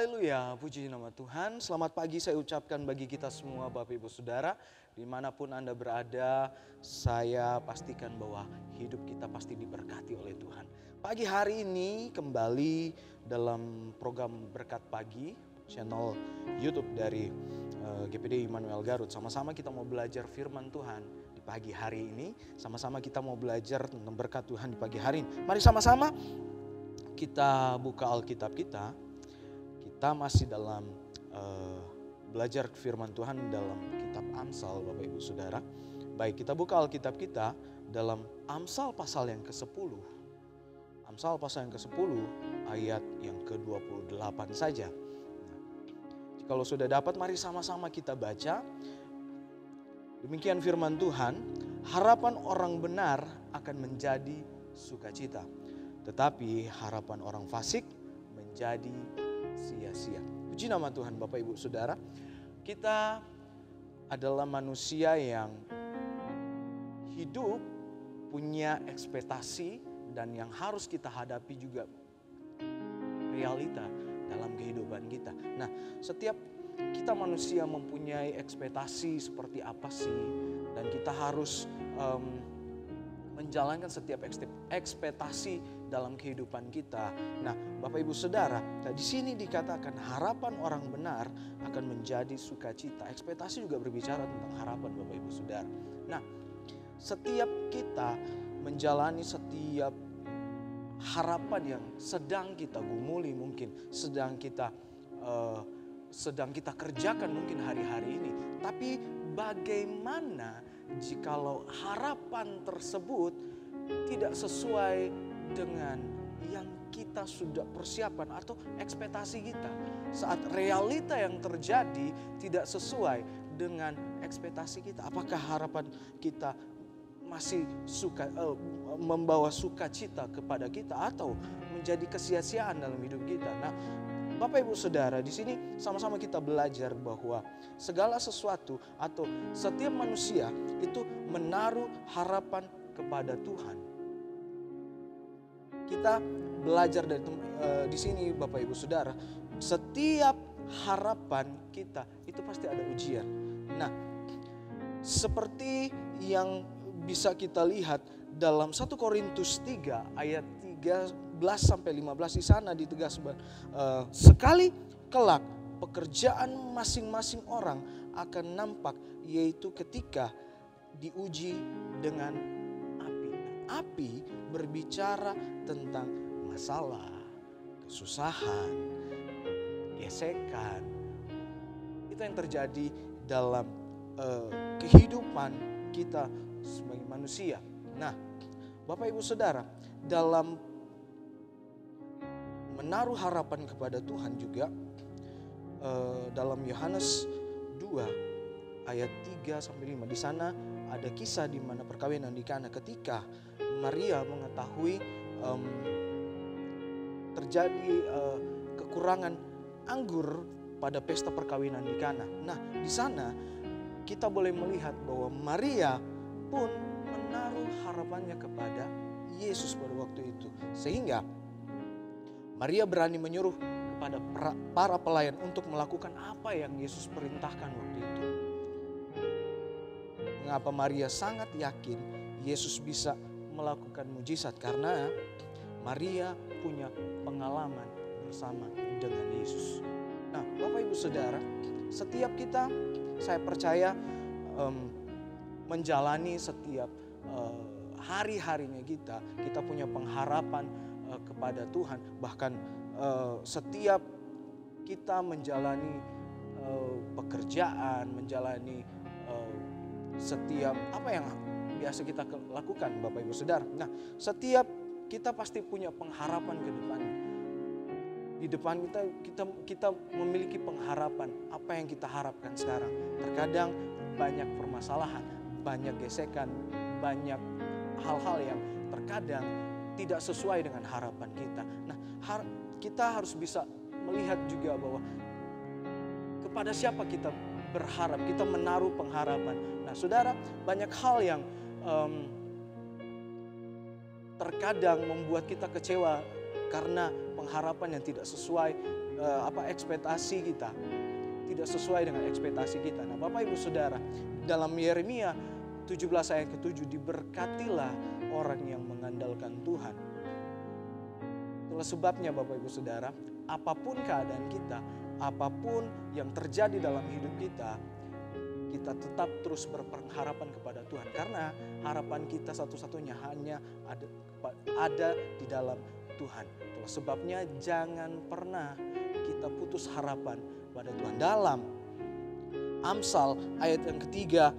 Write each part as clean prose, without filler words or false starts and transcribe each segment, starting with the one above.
Haleluya, puji nama Tuhan. Selamat pagi saya ucapkan bagi kita semua Bapak Ibu Saudara. Dimanapun Anda berada, saya pastikan bahwa hidup kita pasti diberkati oleh Tuhan. Pagi hari ini kembali dalam program Berkat Pagi, channel YouTube dari GPD Immanuel Garut. Sama-sama kita mau belajar firman Tuhan di pagi hari ini. Sama-sama kita mau belajar tentang berkat Tuhan di pagi hari ini. Mari sama-sama kita buka Alkitab kita. Kita masih dalam belajar firman Tuhan dalam kitab Amsal Bapak Ibu Saudara. Baik, kita buka Alkitab kita dalam Amsal pasal yang ke-10. Amsal pasal yang ke-10 ayat yang ke-28 saja. Kalau sudah dapat mari sama-sama kita baca. Demikian firman Tuhan, harapan orang benar akan menjadi sukacita, tetapi harapan orang fasik menjadi sia-sia. Puji nama Tuhan Bapak Ibu Saudara. Kita adalah manusia yang hidup punya ekspektasi dan yang harus kita hadapi juga realita dalam kehidupan kita. Nah, setiap kita manusia mempunyai ekspektasi seperti apa sih, dan kita harus menjalankan setiap ekspektasi dalam kehidupan kita. Nah, Bapak Ibu Saudara, di sini dikatakan harapan orang benar akan menjadi sukacita. Ekspektasi juga berbicara tentang harapan Bapak Ibu Saudara. Nah, setiap kita menjalani setiap harapan yang sedang kita gumuli, mungkin sedang kita kerjakan mungkin hari-hari ini. Tapi bagaimana jikalau harapan tersebut tidak sesuai dengan yang kita sudah persiapkan atau ekspektasi kita? Saat realita yang terjadi tidak sesuai dengan ekspektasi kita, apakah harapan kita masih membawa sukacita kepada kita atau menjadi kesia-siaan dalam hidup kita? Nah, Bapak Ibu Saudara, di sini sama-sama kita belajar bahwa segala sesuatu atau setiap manusia itu menaruh harapan kepada Tuhan. Kita belajar dari di sini Bapak Ibu Saudara, setiap harapan kita itu pasti ada ujian. Nah, seperti yang bisa kita lihat dalam 1 Korintus 3 ayat 13-15 di sana ditegaskan, sekali kelak pekerjaan masing-masing orang akan nampak, yaitu ketika diuji dengan api. Nah, api berbicara tentang masalah, kesusahan, gesekan. Itu yang terjadi dalam kehidupan kita sebagai manusia. Nah, Bapak Ibu Saudara, dalam menaruh harapan kepada Tuhan juga, dalam Yohanes 2 ayat 3-5 di sana ada kisah di mana perkawinan di Kana, ketika Maria mengetahui terjadi kekurangan anggur pada pesta perkawinan di Kana. Nah, di sana kita boleh melihat bahwa Maria pun menaruh harapannya kepada Yesus pada waktu itu, sehingga Maria berani menyuruh kepada para pelayan untuk melakukan apa yang Yesus perintahkan waktu itu. Mengapa Maria sangat yakin Yesus bisa melakukan mujizat? Karena Maria punya pengalaman bersama dengan Yesus. Nah, Bapak Ibu Saudara, setiap kita, saya percaya, menjalani setiap hari-harinya kita punya pengharapan kepada Tuhan. Bahkan setiap kita menjalani pekerjaan, menjalani setiap apa yang biasa kita lakukan Bapak Ibu Saudara. Nah, setiap kita pasti punya pengharapan ke depan. Di depan kita memiliki pengharapan apa yang kita harapkan sekarang. Terkadang banyak permasalahan, banyak gesekan, banyak hal-hal yang terkadang tidak sesuai dengan harapan kita. Nah, kita harus bisa melihat juga bahwa kepada siapa kita berharap, kita menaruh pengharapan. Nah, saudara, banyak hal yang terkadang membuat kita kecewa karena pengharapan yang tidak sesuai ekspektasi kita tidak sesuai dengan ekspektasi kita. Nah, Bapak Ibu Saudara, dalam Yeremia 17 ayat ke-7, diberkatilah orang yang mengandalkan Tuhan. Itulah sebabnya Bapak Ibu Saudara, apapun keadaan kita, apapun yang terjadi dalam hidup kita, kita tetap terus berpengharapan kepada Tuhan. Karena harapan kita satu-satunya hanya ada di dalam Tuhan. Itulah sebabnya jangan pernah kita putus harapan pada Tuhan. Dalam Amsal ayat yang ketiga,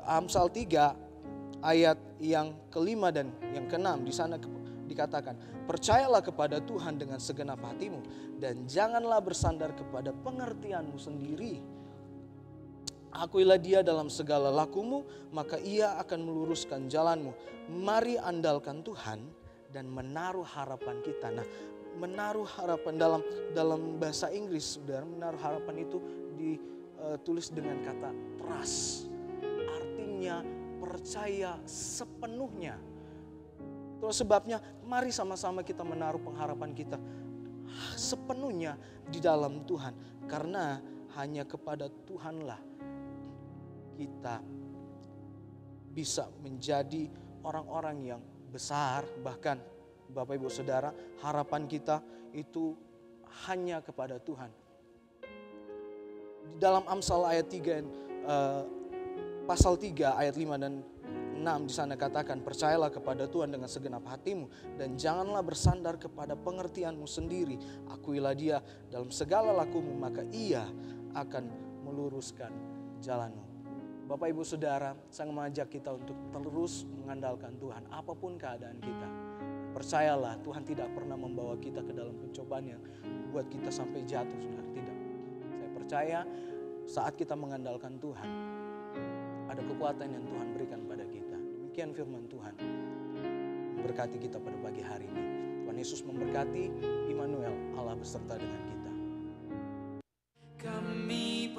Amsal 3 ayat yang kelima dan yang keenam, di sana dikatakan, percayalah kepada Tuhan dengan segenap hatimu dan janganlah bersandar kepada pengertianmu sendiri. Akuilah Dia dalam segala lakumu, maka Ia akan meluruskan jalanmu. Mari andalkan Tuhan dan menaruh harapan kita. Nah, menaruh harapan dalam bahasa Inggris, saudara, menaruh harapan itu ditulis dengan kata trust. Artinya percaya sepenuhnya. Itulah sebabnya mari sama-sama kita menaruh pengharapan kita sepenuhnya di dalam Tuhan. Karena hanya kepada Tuhanlah kita bisa menjadi orang-orang yang besar. Bahkan Bapak Ibu Saudara, harapan kita itu hanya kepada Tuhan. Di dalam Amsal ayat 3, pasal 3 ayat 5 dan 6, di sana katakan, percayalah kepada Tuhan dengan segenap hatimu dan janganlah bersandar kepada pengertianmu sendiri. Akuilah Dia dalam segala lakumu, maka Ia akan meluruskan jalanmu. Bapak Ibu Saudara, saya mengajak kita untuk terus mengandalkan Tuhan apapun keadaan kita. Percayalah, Tuhan tidak pernah membawa kita ke dalam pencobaan yang buat kita sampai jatuh, saudara. Tidak. Saya percaya saat kita mengandalkan Tuhan, ada kekuatan yang Tuhan berikan pada kita. Demikian firman Tuhan memberkati kita pada pagi hari ini. Tuhan Yesus memberkati. Immanuel, Allah beserta dengan kita. Kami